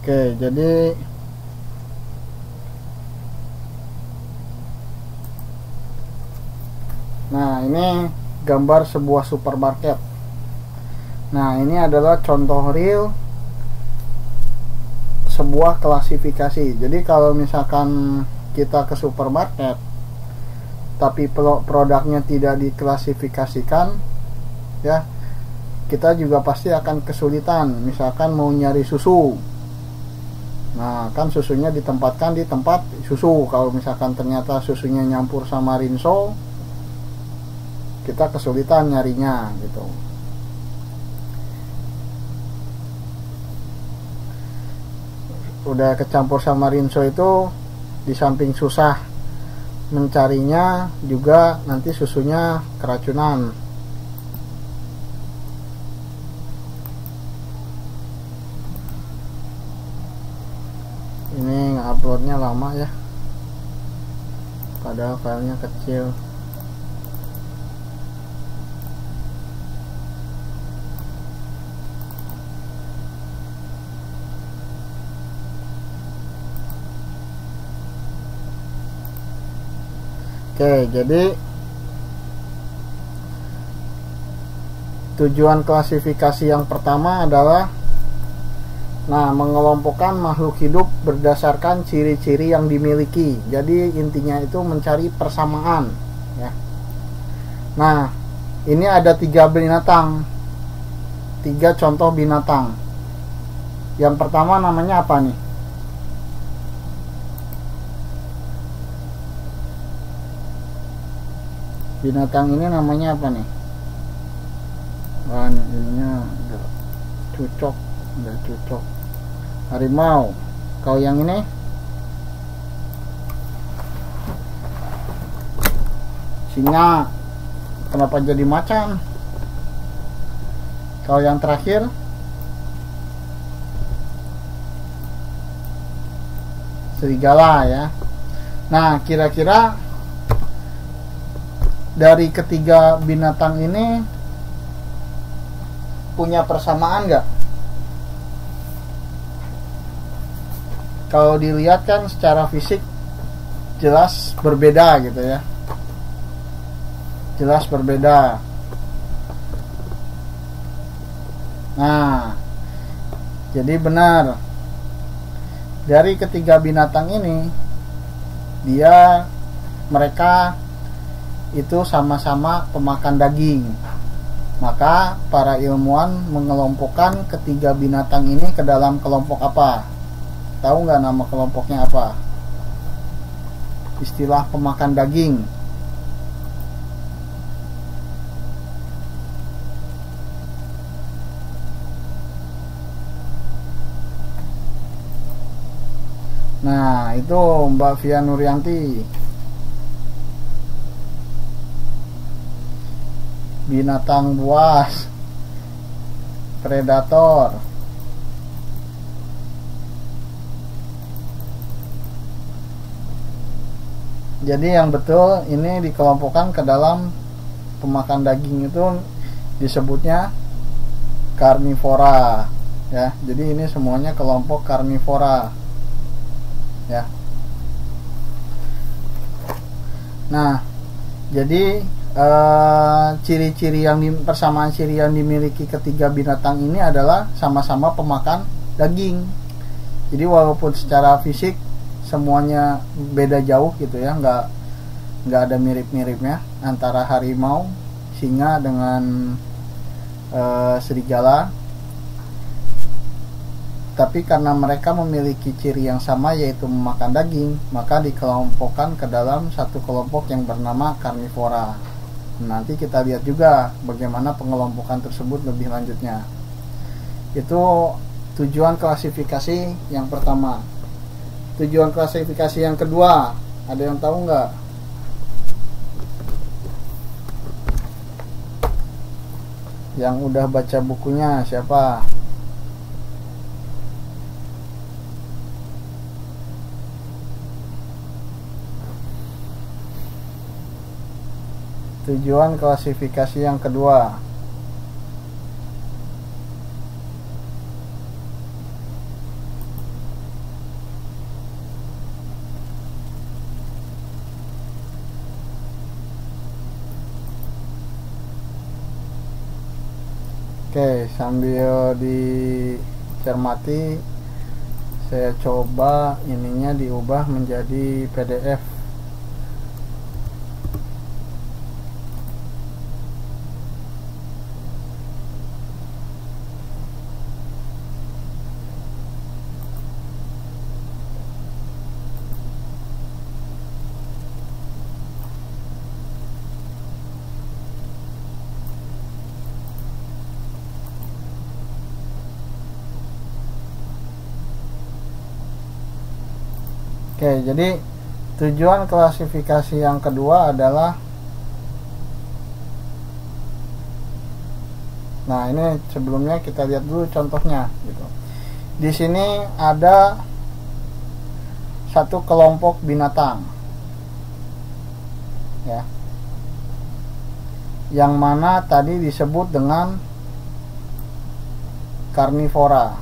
Oke, jadi nah ini gambar sebuah supermarket. Nah, ini adalah contoh real sebuah klasifikasi. Jadi kalau misalkan kita ke supermarket tapi produknya tidak diklasifikasikan, ya, kita juga pasti akan kesulitan. Misalkan mau nyari susu, nah kan susunya ditempatkan di tempat susu. Kalau misalkan ternyata susunya nyampur sama rinso, kita kesulitan nyarinya gitu. Udah kecampur sama rinso itu, di samping susah mencarinya, juga nanti susunya keracunan. Ini uploadnya lama ya, padahal filenya kecil. Oke, jadi tujuan klasifikasi yang pertama adalah mengelompokkan makhluk hidup berdasarkan ciri-ciri yang dimiliki. Jadi intinya itu mencari persamaan, ya. Nah, ini ada 3 binatang, 3 contoh binatang. Yang pertama namanya apa nih? Binatang ini namanya apa nih? Wah, ininya udah cocok. Harimau. Kalau yang ini singa. Kenapa jadi macan? Kalau yang terakhir serigala, ya. Nah, kira-kira dari ketiga binatang ini punya persamaan nggak? Kalau dilihat kan secara fisik jelas berbeda gitu ya. Jelas berbeda. Nah, jadi benar, dari ketiga binatang ini mereka itu sama-sama pemakan daging. Maka para ilmuwan mengelompokkan ketiga binatang ini ke dalam kelompok apa? Tahu nggak nama kelompoknya apa? Istilah pemakan daging. Nah, itu Mbak Via Nuryanti. Binatang buas, predator. Jadi yang betul ini dikelompokkan ke dalam pemakan daging, itu disebutnya karnivora, ya. Jadi ini semuanya kelompok karnivora, ya. Nah, jadi persamaan ciri yang dimiliki ketiga binatang ini adalah sama-sama pemakan daging. Jadi walaupun secara fisik semuanya beda jauh gitu ya, nggak ada mirip-miripnya antara harimau, singa dengan serigala, tapi karena mereka memiliki ciri yang sama yaitu memakan daging, maka dikelompokkan ke dalam satu kelompok yang bernama karnivora. Nanti kita lihat juga bagaimana pengelompokan tersebut lebih lanjutnya. Itu tujuan klasifikasi yang pertama. Tujuan klasifikasi yang kedua, ada yang tahu nggak? Yang udah baca bukunya siapa? Tujuan klasifikasi yang kedua. Oke, sambil dicermati, saya coba ininya diubah menjadi PDF. Oke, jadi tujuan klasifikasi yang kedua adalah, nah ini sebelumnya kita lihat dulu contohnya gitu. Di sini ada satu kelompok binatang ya, yang mana tadi disebut dengan karnivora.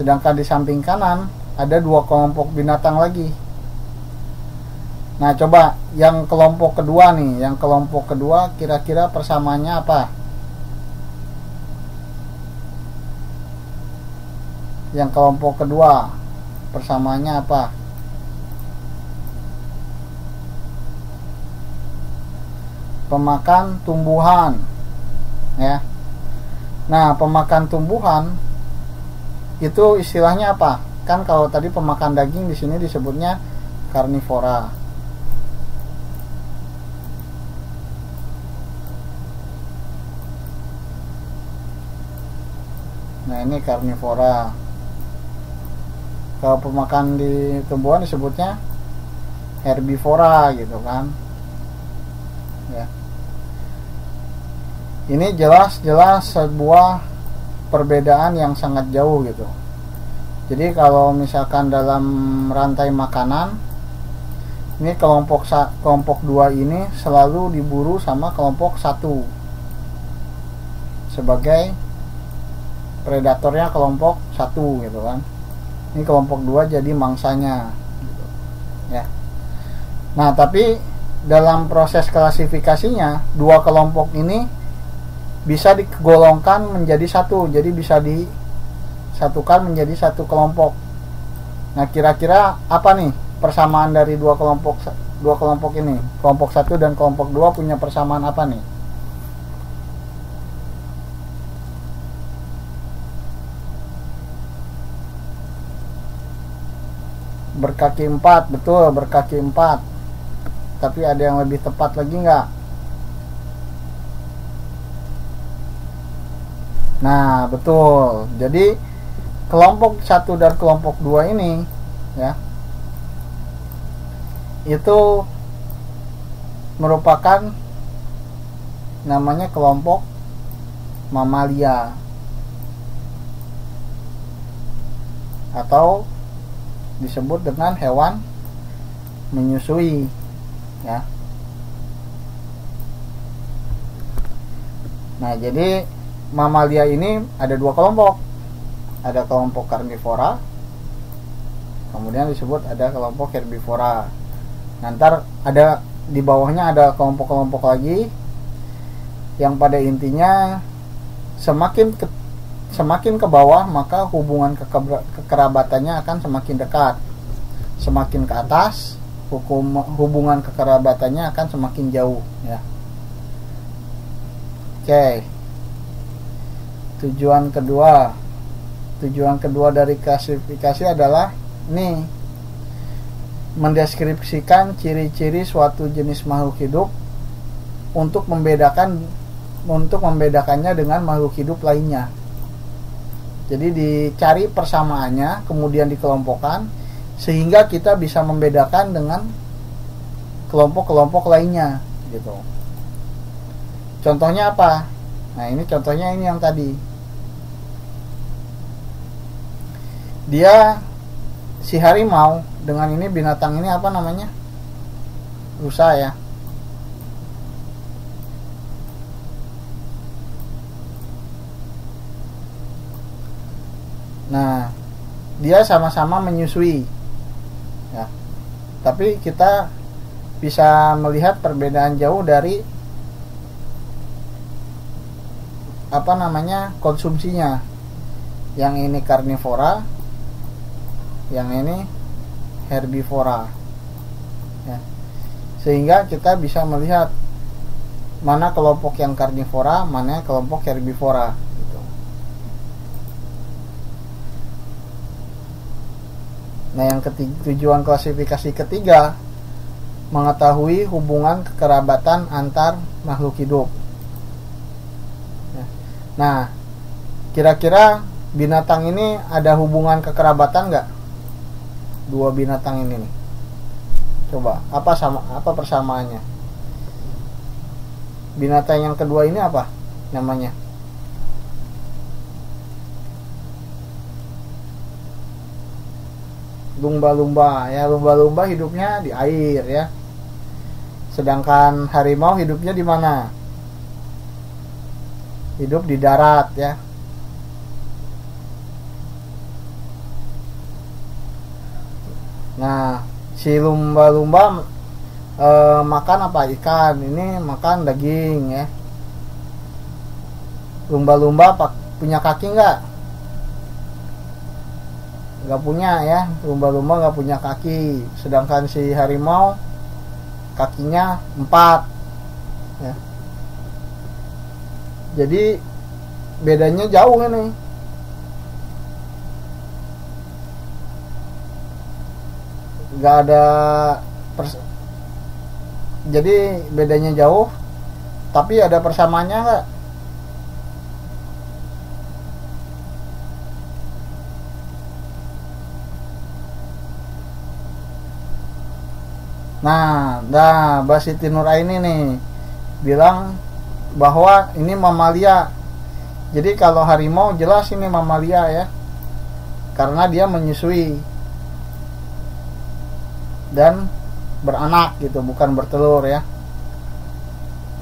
Sedangkan di samping kanan ada dua kelompok binatang lagi. Nah, coba yang kelompok kedua nih, yang kelompok kedua kira-kira persamaannya apa? Yang kelompok kedua persamaannya apa? Pemakan tumbuhan ya. Nah, pemakan tumbuhan itu istilahnya apa? Kan kalau tadi pemakan daging, di sini disebutnya karnivora. Nah, ini karnivora. Kalau pemakan di tumbuhan disebutnya herbivora gitu kan. Ya. Ini jelas-jelas sebuah perbedaan yang sangat jauh gitu. Jadi kalau misalkan dalam rantai makanan, ini kelompok 2 ini selalu diburu sama kelompok 1 sebagai predatornya kelompok 1 gitu kan. Ini kelompok 2 jadi mangsanya gitu. Ya. Nah, tapi dalam proses klasifikasinya, dua kelompok ini bisa digolongkan menjadi satu, jadi bisa disatukan menjadi satu kelompok. Nah, kira-kira apa nih persamaan dari dua kelompok ini? Kelompok 1 dan kelompok 2 punya persamaan apa nih? Berkaki 4, betul, berkaki 4. Tapi ada yang lebih tepat lagi nggak? Nah, betul. Jadi kelompok 1 dan kelompok 2 ini ya, itu merupakan namanya kelompok mamalia atau disebut dengan hewan menyusui ya. Nah, jadi mamalia ini ada dua kelompok. Ada kelompok karnivora, kemudian disebut ada kelompok herbivora. Nanti ada di bawahnya ada kelompok-kelompok lagi yang pada intinya semakin ke bawah maka hubungan kekerabatannya akan semakin dekat. Semakin ke atas hubungan kekerabatannya akan semakin jauh ya. Oke. Tujuan kedua dari klasifikasi adalah nih, mendeskripsikan ciri-ciri suatu jenis makhluk hidup untuk membedakannya dengan makhluk hidup lainnya. Jadi dicari persamaannya, kemudian dikelompokkan sehingga kita bisa membedakan dengan kelompok-kelompok lainnya gitu. Contohnya apa? Nah, ini contohnya ini yang tadi. Dia si harimau dengan ini binatang ini apa namanya? Rusa ya. Nah, dia sama-sama menyusui ya. Tapi kita bisa melihat perbedaan jauh dari apa namanya, konsumsinya. Yang ini karnivora, yang ini herbivora ya. Sehingga kita bisa melihat mana kelompok yang karnivora, mana kelompok herbivora gitu. Nah, yang tujuan klasifikasi ketiga, mengetahui hubungan kekerabatan antar makhluk hidup. Nah, kira-kira binatang ini ada hubungan kekerabatan nggak? Dua binatang ini nih. Coba, apa persamaannya? Binatang yang kedua ini apa namanya? Lumba-lumba ya. Lumba-lumba hidupnya di air ya. Sedangkan harimau hidupnya di mana? Hidup di darat ya. Nah, si lumba-lumba makan apa? Ikan. Ini makan daging ya. Lumba-lumba punya kaki nggak? Nggak punya ya. Lumba-lumba nggak punya kaki. Sedangkan si harimau kakinya 4 ya. Jadi bedanya jauh ini. Nggak ada jadi bedanya jauh, tapi ada persamaannya nggak? Nah, Mbak Siti Nuraini nih bilang bahwa ini mamalia. Jadi kalau harimau jelas ini mamalia ya, karena dia menyusui dan beranak gitu, bukan bertelur ya.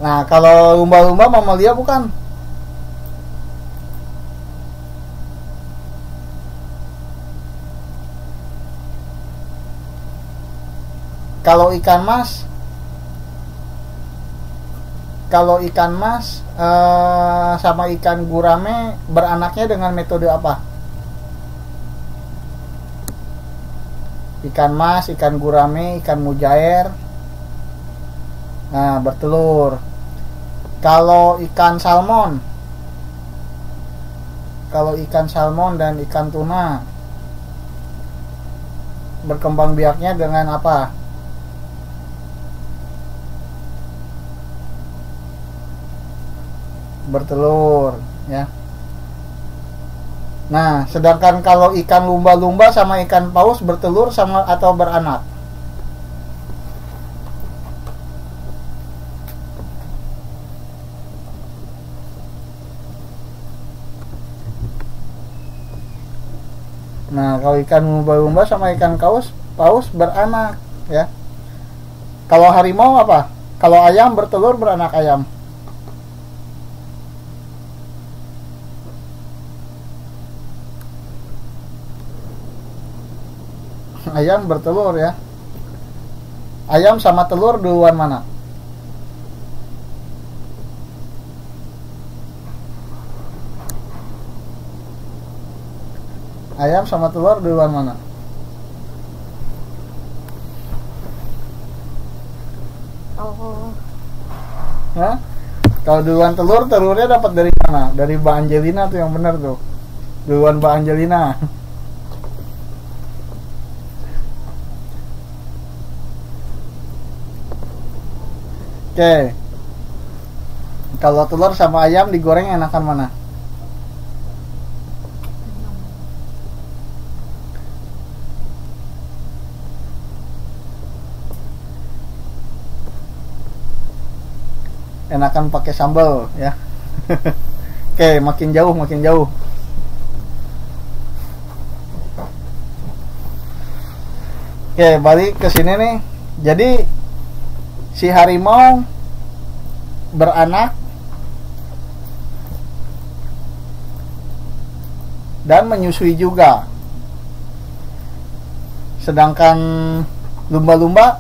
Nah, kalau lumba-lumba mamalia bukan? Kalau ikan mas sama ikan gurame beranaknya dengan metode apa? Ikan mas, ikan gurame, ikan mujair, nah bertelur. Kalau ikan salmon dan ikan tuna berkembang biaknya dengan apa? Bertelur ya. Nah, sedangkan kalau ikan lumba-lumba sama ikan paus bertelur sama atau beranak? Nah, kalau ikan lumba-lumba sama ikan paus beranak ya. Kalau harimau apa? Kalau ayam bertelur beranak ayam. Ayam bertelur ya. Ayam sama telur duluan mana? Ayam sama telur duluan mana? Oh. Hah? Kalau duluan telurnya dapat dari mana? Dari Mbak Angelina tuh yang benar tuh. Duluan Mbak Angelina. Oke. Kalau telur sama ayam digoreng enakan mana? Enakan pakai sambal ya. Oke, makin jauh. Oke, balik ke sini nih. Jadi si harimau beranak dan menyusui juga. Sedangkan lumba-lumba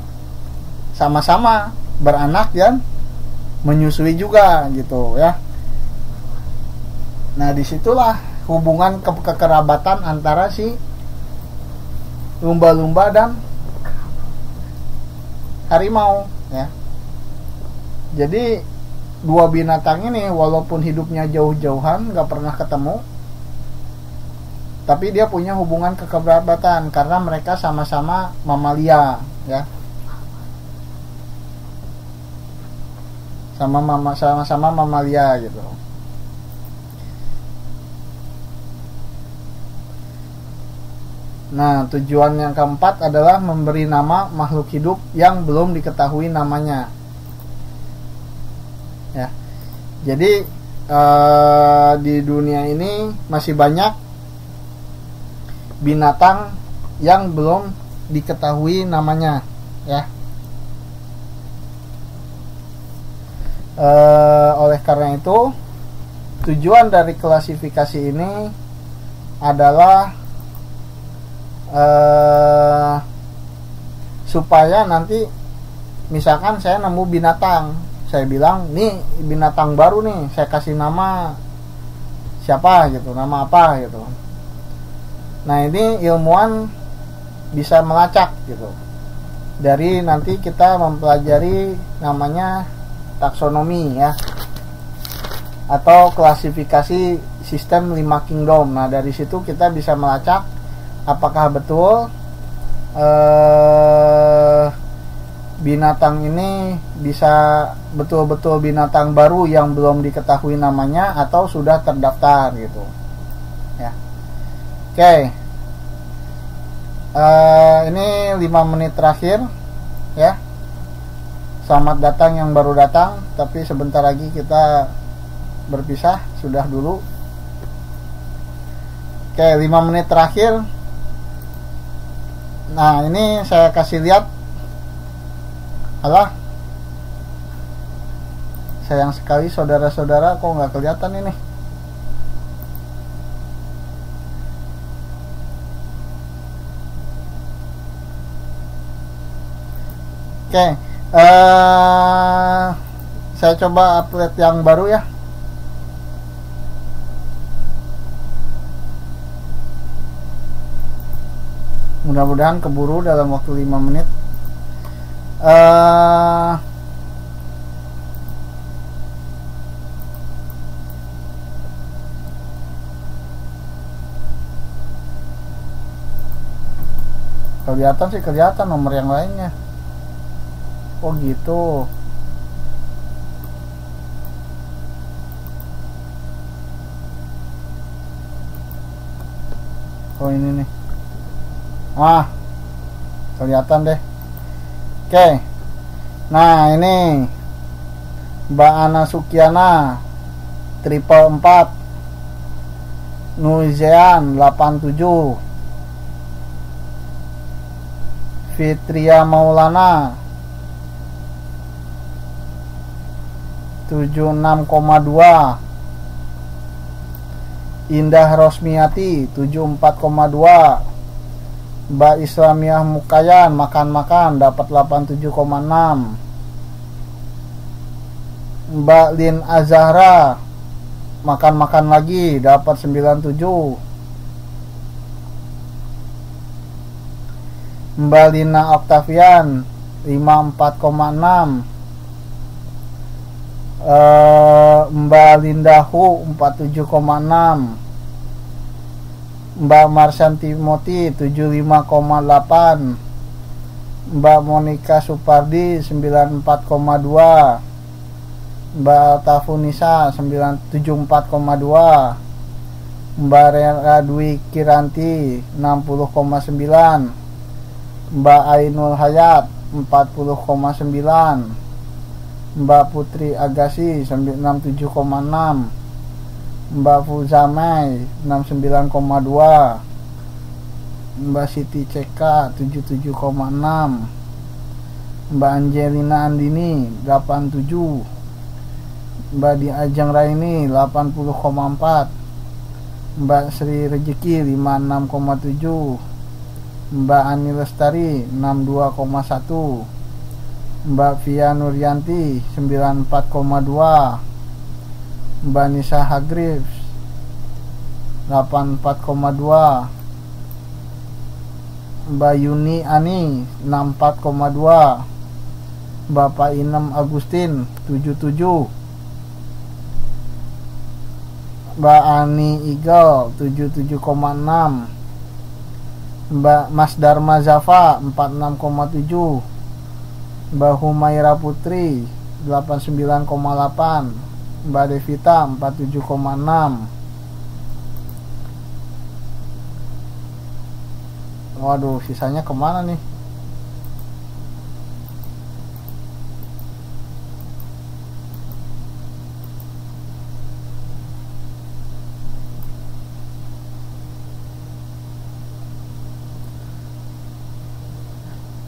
sama-sama beranak dan menyusui juga gitu ya. Nah, disitulah hubungan kekerabatan antara si lumba-lumba dan harimau, ya. Jadi dua binatang ini walaupun hidupnya jauh-jauhan, gak pernah ketemu, tapi dia punya hubungan kekerabatan karena mereka sama-sama mamalia, ya. Sama-sama mamalia gitu. Nah, tujuan yang keempat adalah memberi nama makhluk hidup yang belum diketahui namanya. Ya. Jadi di dunia ini masih banyak binatang yang belum diketahui namanya, ya. Oleh karena itu, tujuan dari klasifikasi ini adalah supaya nanti misalkan saya nemu binatang, saya bilang nih binatang baru nih, saya kasih nama siapa gitu, nama apa gitu. Nah, ini ilmuwan bisa melacak gitu dari nanti kita mempelajari namanya taksonomi, ya, atau klasifikasi sistem 5 kingdom. Nah, dari situ kita bisa melacak apakah betul binatang ini bisa betul-betul binatang baru yang belum diketahui namanya atau sudah terdaftar gitu, ya. Oke. Ini 5 menit terakhir, ya. Selamat datang yang baru datang, tapi sebentar lagi kita berpisah, sudah dulu. Oke, 5 menit terakhir. Nah, ini saya kasih lihat. Alah, sayang sekali saudara-saudara, kok nggak kelihatan ini. Oke, saya coba upload yang baru, ya. Mudah-mudahan keburu dalam waktu 5 menit. Kelihatan sih, kelihatan nomor yang lainnya. Oh gitu. Oh ini nih. Wah, kelihatan deh. Oke. Nah, ini Mbak Ana Sukiana triple 4, Nuizean 87, Fitria Maulana 76,2, Indah Rosmiati 74,2, Mbak Islamiah Mukayan makan-makan dapat 87,6, Mbak Lin Azahra makan-makan lagi dapat 97, Mbak Lina Octavian 54,6, Mbak Lindahu 47,6, Mbak Marsan Timothy 75,8, Mbak Monica Supardi 94,2, Mbak Tafunisa 74,2, Mbak Radwi Kiranti 60,9, Mbak Ainul Hayat 40,9, Mbak Putri Agassi 67,6, Mbak Fuzamai 69,2, Mbak Siti CK 77,6, Mbak Angelina Andini 87, Mbak Diajeng Raini 80,4, Mbak Sri Rezeki 56,7, Mbak Ani Lestari 62,1, Mbak Via Nuryanti 94,2, Mbak Nisa Hagrif 84,2. Mbak Yuni Ani 64,2. Bapak Inem Agustin 77. Mbak Ani Eagle 77,6. Mbak Mas Dharma Zafa 46,7. Mbak Humaira Putri 89,8. Mbak Devita 47,6. Waduh, sisanya kemana nih?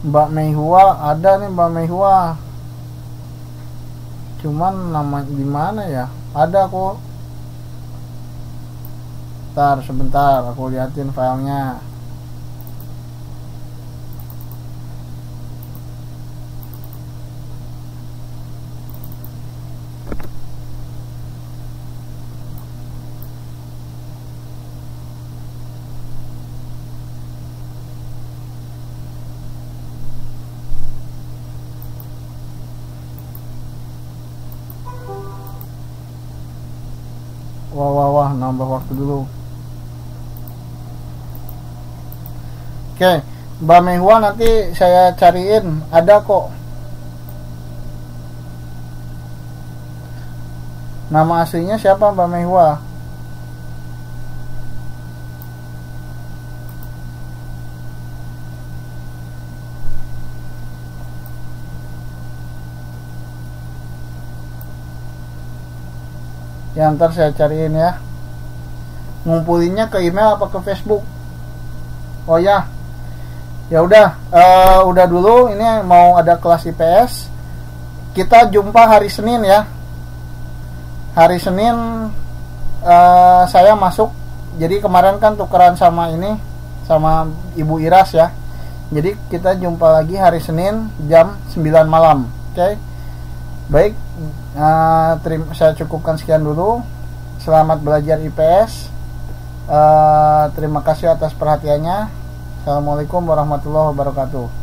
Mbak Meihua ada nih, Mbak Meihua. Cuman nama gimana ya? Ada kok. Sebentar, aku liatin filenya. Wah, nambah waktu dulu. Oke, Mbak Mehua nanti saya cariin, ada kok. Nama aslinya siapa Mbak Mehua? Ya ntar saya cariin ya. Ngumpulinnya ke email apa ke Facebook? Oh ya, ya udah dulu. Ini mau ada kelas IPS. Kita jumpa hari Senin ya. Hari Senin saya masuk. Jadi kemarin kan tukeran sama ini, sama Ibu Iras ya. Jadi kita jumpa lagi hari Senin jam 9 malam. Oke. Baik. Saya cukupkan sekian dulu. Selamat belajar IPS. Terima kasih atas perhatiannya. Assalamualaikum warahmatullahi wabarakatuh.